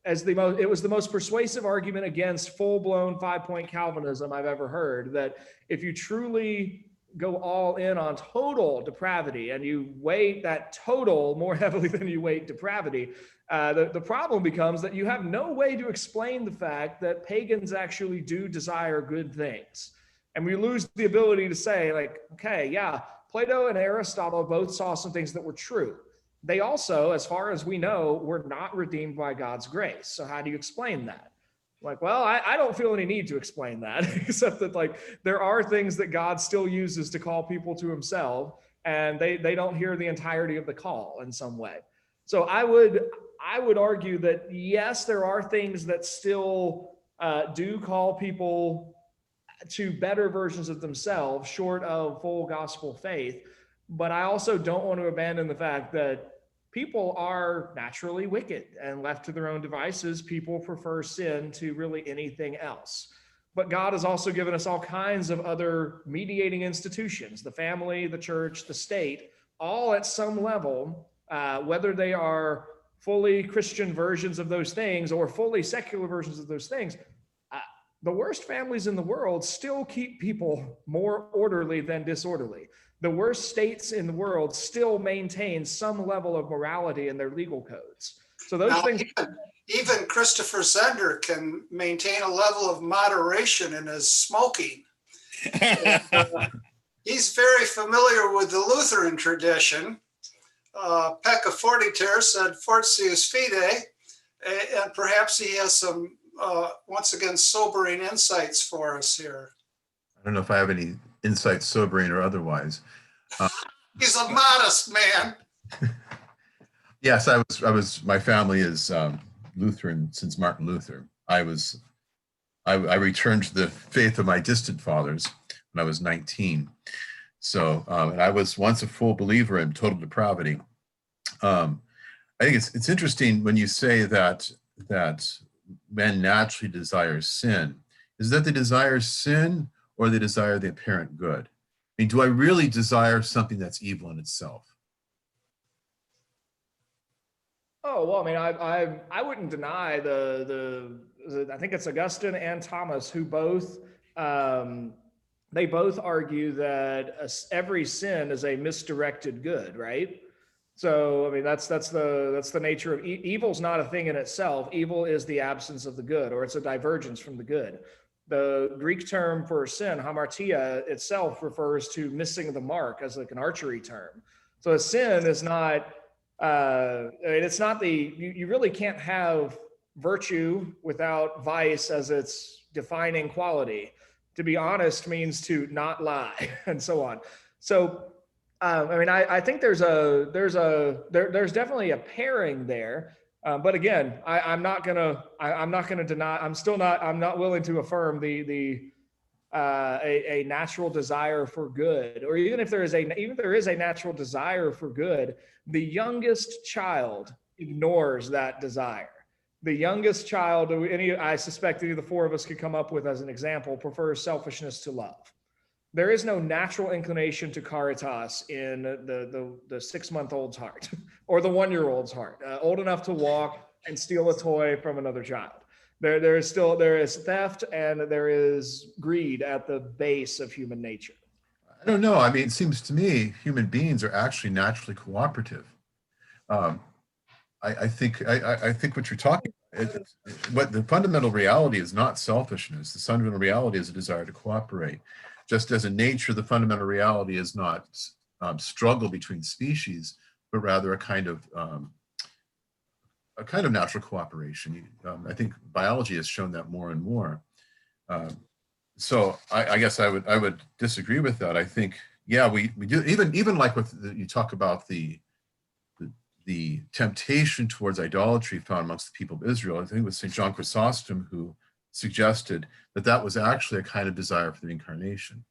It was the most persuasive argument against full-blown 5-point Calvinism I've ever heard, that if you truly go all in on total depravity and you weight that total more heavily than you weight depravity, the problem becomes that you have no way to explain the fact that pagans actually do desire good things. And we lose the ability to say, like, okay, yeah, Plato and Aristotle both saw some things that were true. They also, as far as we know, were not redeemed by God's grace. So how do you explain that? Like, well, I don't feel any need to explain that, except that like there are things that God still uses to call people to himself, and they don't hear the entirety of the call in some way. So I would argue that yes, there are things that still do call people to better versions of themselves short of full gospel faith. But I also don't want to abandon the fact that people are naturally wicked, and left to their own devices, people prefer sin to really anything else. But God has also given us all kinds of other mediating institutions, the family, the church, the state, all at some level, whether they are fully Christian versions of those things or fully secular versions of those things. The worst families in the world still keep people more orderly than disorderly. The worst states in the world still maintain some level of morality in their legal codes. So those Now, things. even Christopher Zender can maintain a level of moderation in his smoking. He's very familiar with the Lutheran tradition. Pecca Fortiter said Fortius Fide, and perhaps he has some, once again, sobering insights for us here. I don't know if I have any insights, sobering or otherwise. He's a modest man. Yes, my family is Lutheran since Martin Luther. I returned to the faith of my distant fathers when I was 19. So, and I was once a full believer in total depravity. I think it's interesting when you say that men naturally desire sin. Is that they desire sin or they desire the apparent good? I mean, do I really desire something that's evil in itself? Oh, well, I mean, I wouldn't deny I think it's Augustine and Thomas who both, they both argue that every sin is a misdirected good, right? So, I mean, that's the nature of evil's not a thing in itself. Evil is the absence of the good, or it's a divergence from the good. The Greek term for sin, hamartia, itself refers to missing the mark as like an archery term. So a sin is not, it's not you really can't have virtue without vice as its defining quality. To be honest means to not lie, and so on. So, I mean, I think there's definitely a pairing there. But again, I'm not gonna deny. I'm not willing to affirm a natural desire for good, or even if there is a natural desire for good, the youngest child ignores that desire. The youngest child, I suspect any of the four of us could come up with as an example, prefers selfishness to love. There is no natural inclination to caritas in the 6-month-old's heart or the 1-year-old's heart, old enough to walk and steal a toy from another child. There is theft and there is greed at the base of human nature. I don't know. I mean, it seems to me human beings are actually naturally cooperative. I think what you're talking about, what the fundamental reality is not selfishness. The fundamental reality is a desire to cooperate. Just as in nature, the fundamental reality is not struggle between species, but rather a kind of natural cooperation. I think biology has shown that more and more. So I guess I would disagree with that. I think, yeah, we do, even like you talk about the temptation towards idolatry found amongst the people of Israel. I think it was St. John Chrysostom who suggested that was actually a kind of desire for the incarnation,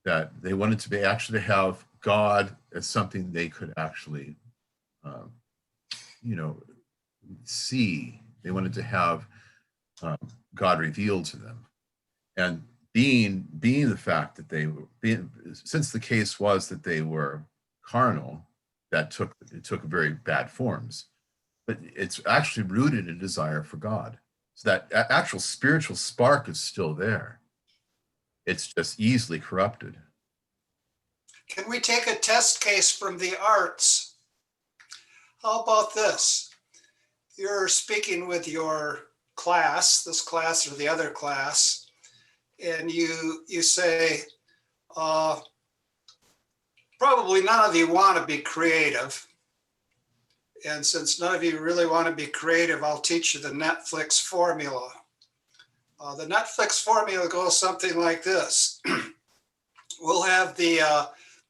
that they wanted to have God as something they could actually see. They wanted to have God revealed to them, and being the fact that since the case was that they were carnal, that took very bad forms, but it's actually rooted in a desire for God. So that actual spiritual spark is still there. It's just easily corrupted. Can we take a test case from the arts? How about this? You're speaking with your class, this class or the other class, and you say, probably none of you want to be creative. And since none of you really want to be creative, I'll teach you the Netflix formula. The Netflix formula goes something like this. We'll have the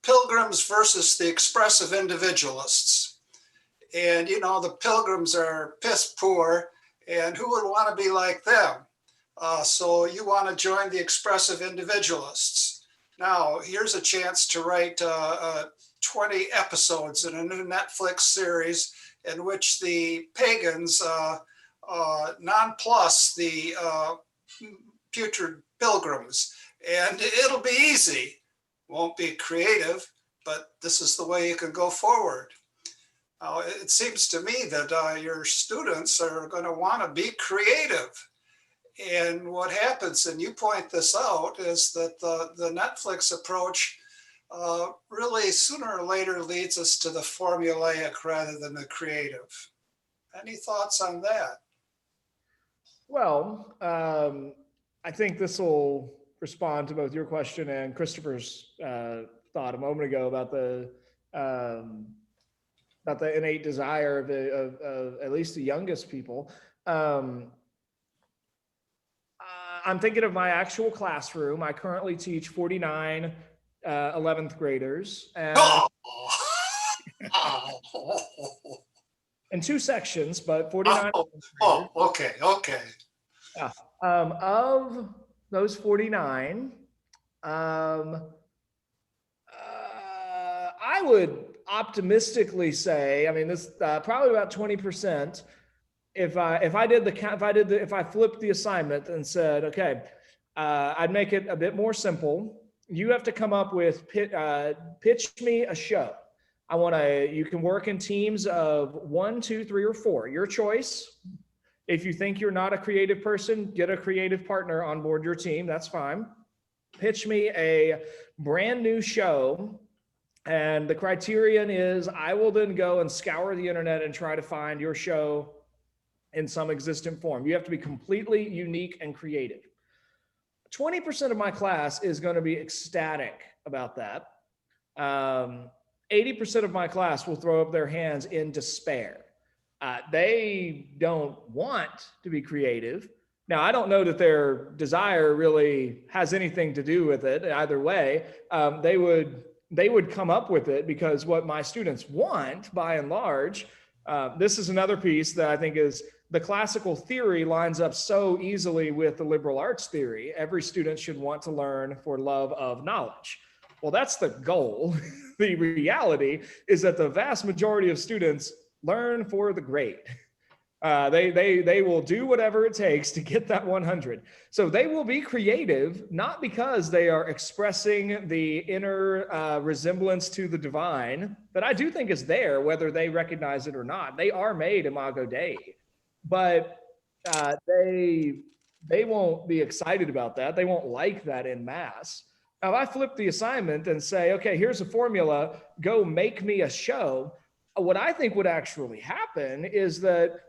pilgrims versus the expressive individualists. And, the pilgrims are piss poor, and who would want to be like them? So you want to join the expressive individualists. Now, here's a chance to write 20 episodes in a new Netflix series in which the pagans nonplus the putrid pilgrims. And it'll be easy. Won't be creative, but this is the way you can go forward. It seems to me that your students are going to want to be creative. And what happens, and you point this out, is that the Netflix approach really sooner or later leads us to the formulaic rather than the creative. Any thoughts on that? Well, I think this will respond to both your question and Christopher's thought a moment ago about the innate desire of at least the youngest people. I'm thinking of my actual classroom. I currently teach 49 11th graders and in 2 sections, but 49. Okay. Yeah. Of those 49, I would optimistically say, I mean, this probably about 20%. If I flipped the assignment and said, okay, I'd make it a bit more simple. You have to come up with pitch me a show. You can work in teams of 1, 2, 3, or 4, your choice. If you think you're not a creative person, get a creative partner on board your team. That's fine. Pitch me a brand new show. And the criterion is I will then go and scour the internet and try to find your show in some existent form. You have to be completely unique and creative. 20% of my class is going to be ecstatic about that. 80% of my class will throw up their hands in despair. They don't want to be creative. Now, I don't know that their desire really has anything to do with it either way. They would come up with it because what my students want, by and large, this is another piece that I think is the classical theory lines up so easily with the liberal arts theory. Every student should want to learn for love of knowledge. Well, that's the goal. The reality is that the vast majority of students learn for the grade. They will do whatever it takes to get that 100. So they will be creative, not because they are expressing the inner resemblance to the divine that I do think is there, whether they recognize it or not. They are made imago Dei, but they won't be excited about that. They won't like that in mass. Now, if I flip the assignment and say, okay, here's a formula, go make me a show, what I think would actually happen is that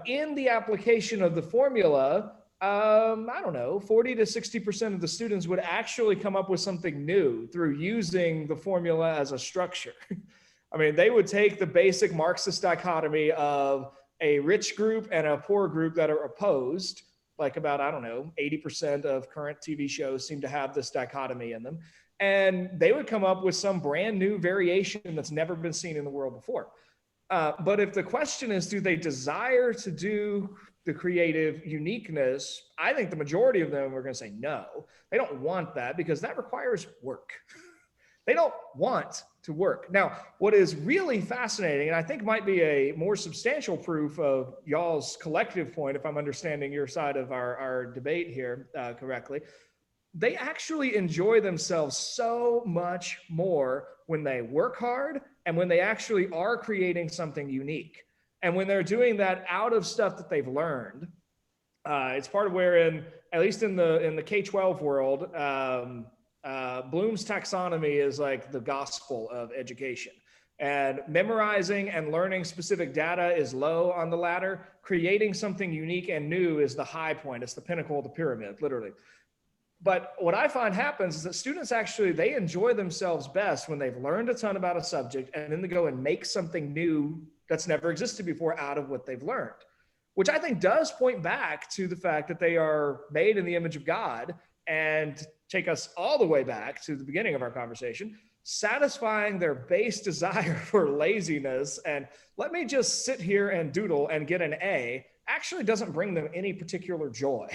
in the application of the formula, I don't know, 40 to 60% of the students would actually come up with something new through using the formula as a structure. I mean, they would take the basic Marxist dichotomy of a rich group and a poor group that are opposed, like about, I don't know, 80% of current TV shows seem to have this dichotomy in them. And they would come up with some brand new variation that's never been seen in the world before. But if the question is, do they desire to do the creative uniqueness? I think the majority of them are going to say no. They don't want that because that requires work. They don't want to work. Now, what is really fascinating, and I think might be a more substantial proof of y'all's collective point, if I'm understanding your side of our debate here correctly, they actually enjoy themselves so much more when they work hard and when they actually are creating something unique. And when they're doing that out of stuff that they've learned, it's part of where at least in the K-12 world, Bloom's taxonomy is like the gospel of education. And memorizing and learning specific data is low on the ladder. Creating something unique and new is the high point. It's the pinnacle of the pyramid, literally. But what I find happens is that students actually, they enjoy themselves best when they've learned a ton about a subject and then they go and make something new that's never existed before out of what they've learned, which I think does point back to the fact that they are made in the image of God, and take us all the way back to the beginning of our conversation, satisfying their base desire for laziness and let me just sit here and doodle and get an A actually doesn't bring them any particular joy.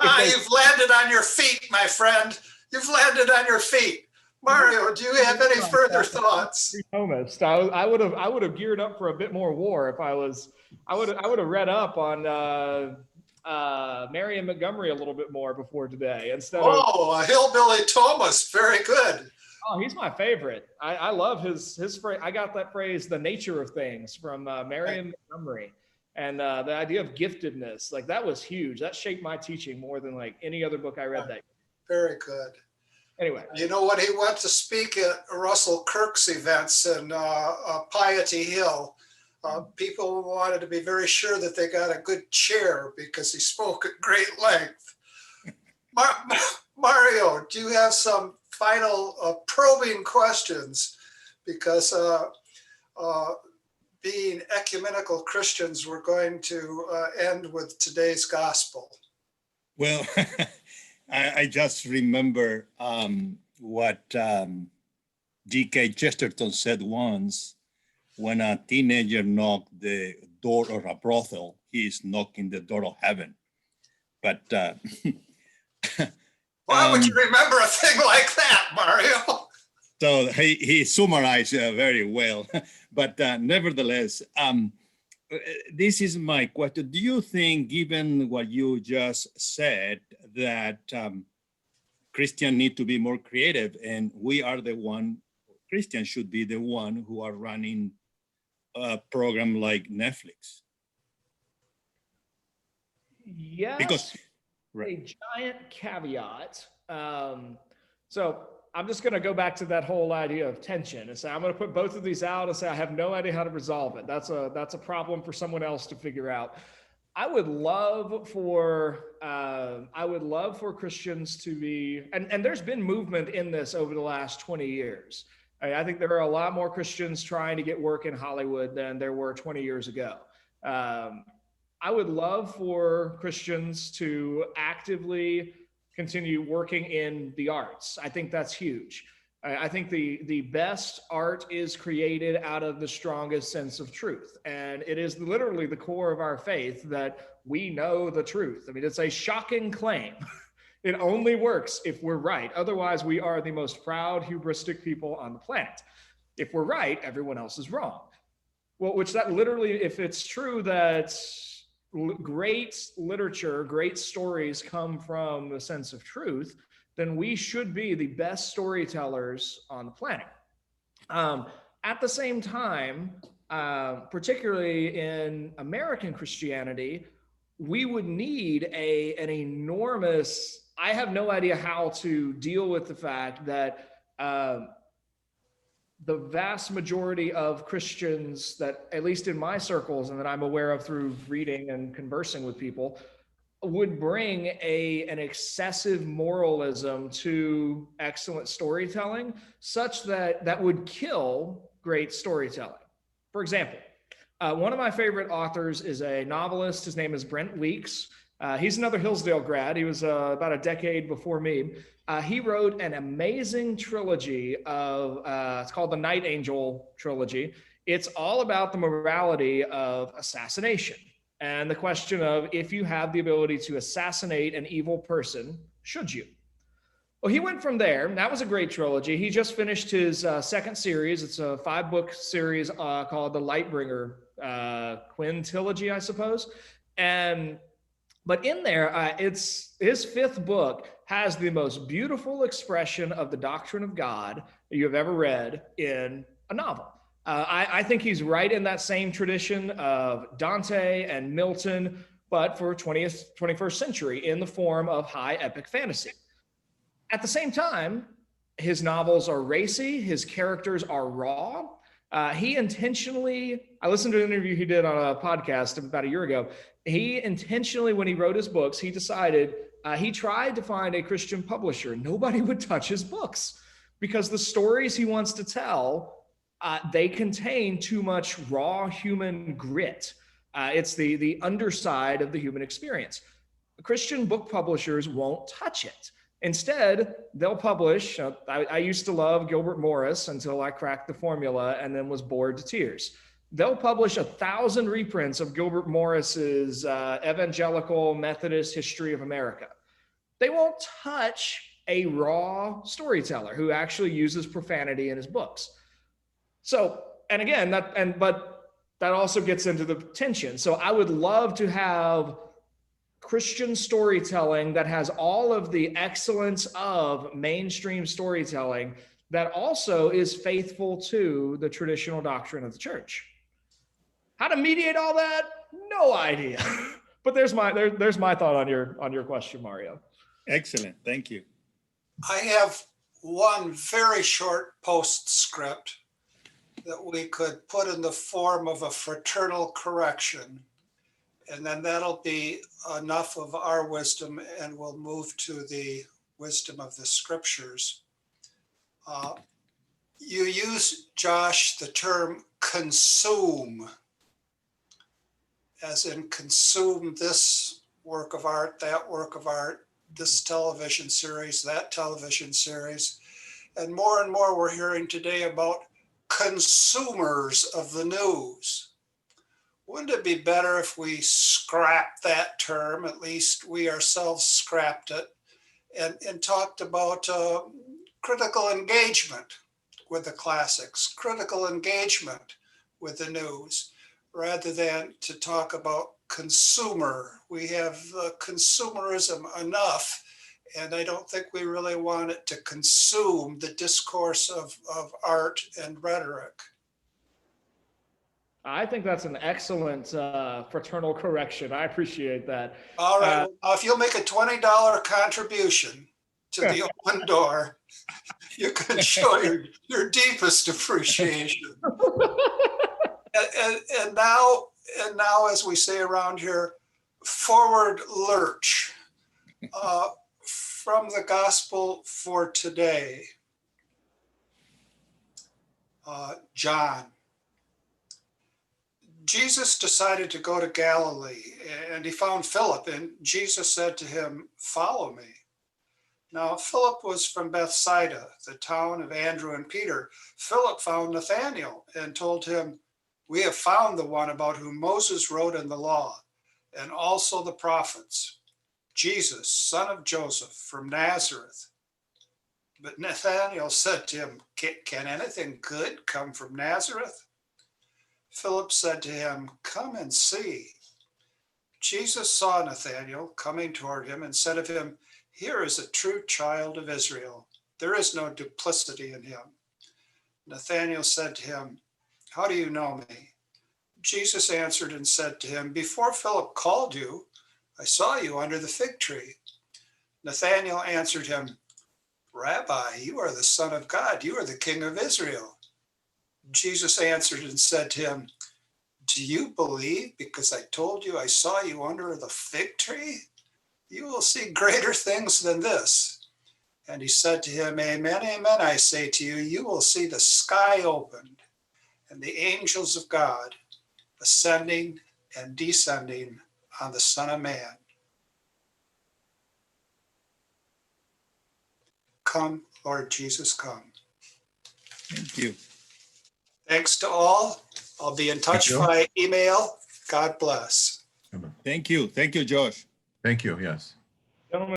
You've landed on your feet, my friend. You've landed on your feet. Mario, do you have any further thoughts? Thomist. I would have geared up for a bit more war if I would have read up on Marion Montgomery a little bit more before today instead of. Oh, a hillbilly Thomas, very good. Oh, he's my favorite. I love his phrase. I got that phrase, "the nature of things," from Marion Montgomery, and the idea of giftedness. Like, that was huge. That shaped my teaching more than like any other book I read that year. Very good. Anyway, You know, when he went to speak at Russell Kirk's events in Piety Hill, people wanted to be very sure that they got a good chair because he spoke at great length. Mario, do you have some final probing questions? Because being ecumenical Christians, we're going to end with today's gospel. Well, I just remember what G.K. Chesterton said once: when a teenager knocked the door of a brothel, he is knocking the door of heaven. But why would you remember a thing like that, Mario? So he summarized very well. But nevertheless, this is my question. Do you think, given what you just said, that Christians need to be more creative, and we are the one, Christians should be the one who are running a program like Netflix? yes, Because a giant caveat. So I'm just going to go back to that whole idea of tension and say, I'm going to put both of these out and say, I have no idea how to resolve it. That's a problem for someone else to figure out. I would love for Christians to be, and there's been movement in this over the last 20 years. I think there are a lot more Christians trying to get work in Hollywood than there were 20 years ago. I would love for Christians to actively continue working in the arts. I think that's huge. I think the best art is created out of the strongest sense of truth. And it is literally the core of our faith that we know the truth. I mean, it's a shocking claim. It only works if we're right. Otherwise, we are the most proud, hubristic people on the planet. If we're right, everyone else is wrong. Well, which that literally, if it's true that great literature, great stories come from the sense of truth, then we should be the best storytellers on the planet. At the same time, particularly in American Christianity, we would need an enormous, I have no idea how to deal with the fact that the vast majority of Christians that, at least in my circles and that I'm aware of through reading and conversing with people, would bring an excessive moralism to excellent storytelling, such that would kill great storytelling. For example, one of my favorite authors is a novelist. His name is Brent Weeks. He's another Hillsdale grad. He was about a decade before me. He wrote an amazing trilogy of, it's called the Night Angel trilogy. It's all about the morality of assassination and the question of, if you have the ability to assassinate an evil person, should you? Well, he went from there. That was a great trilogy. He just finished his second series. It's a 5-book series called the Lightbringer Quintilogy, I suppose. But in there, it's his 5th book has the most beautiful expression of the doctrine of God that you have ever read in a novel. I think he's right in that same tradition of Dante and Milton, but for 21st century in the form of high epic fantasy. At the same time, his novels are racy, his characters are raw. He intentionally, I listened to an interview he did on a podcast about a year ago. He intentionally, when he wrote his books, he decided, he tried to find a Christian publisher. Nobody would touch his books because the stories he wants to tell, they contain too much raw human grit. It's the underside of the human experience. Christian book publishers won't touch it. Instead, they'll publish, I used to love Gilbert Morris until I cracked the formula and then was bored to tears. They'll publish 1,000 reprints of Gilbert Morris's Evangelical Methodist History of America. They won't touch a raw storyteller who actually uses profanity in his books. So, and again, but that also gets into the tension. So I would love to have Christian storytelling that has all of the excellence of mainstream storytelling that also is faithful to the traditional doctrine of the church. How to mediate all that? No idea. But there's my thought on your question, Mario. Excellent. Thank you. I have one very short postscript that we could put in the form of a fraternal correction. And then that'll be enough of our wisdom, and we'll move to the wisdom of the scriptures. You use, Josh, the term consume, as in consume this work of art, that work of art, this television series, that television series. And more we're hearing today about consumers of the news. Wouldn't it be better if we scrapped that term, at least we ourselves scrapped it, and talked about critical engagement with the classics, critical engagement with the news, rather than to talk about consumer. We have consumerism enough, and I don't think we really want it to consume the discourse of art and rhetoric. I think that's an excellent fraternal correction. I appreciate that. All right, if you'll make a $20 contribution to the open door, you can show your deepest appreciation. And now, as we say around here, forward lurch from the gospel for today. John. Jesus decided to go to Galilee, and he found Philip, and Jesus said to him, "Follow me." Now, Philip was from Bethsaida, the town of Andrew and Peter. Philip found Nathanael and told him, "We have found the one about whom Moses wrote in the law, and also the prophets, Jesus, son of Joseph, from Nazareth." But Nathanael said to him, "Can anything good come from Nazareth?" Philip said to him, "Come and see." Jesus saw Nathanael coming toward him and said of him, "Here is a true child of Israel. There is no duplicity in him." Nathanael said to him, "How do you know me?" Jesus answered and said to him, "Before Philip called you, I saw you under the fig tree." Nathanael answered him, "Rabbi, you are the Son of God. You are the King of Israel." Jesus answered and said to him, "Do you believe because I told you I saw you under the fig tree? You will see greater things than this." And he said to him, "Amen, amen, I say to you, you will see the sky opened and the angels of God ascending and descending on the Son of Man." Come, Lord Jesus, come. Thank you. Thanks to all. I'll be in touch by email. God bless. Thank you. Thank you, Josh. Thank you. Yes. Gentlemen,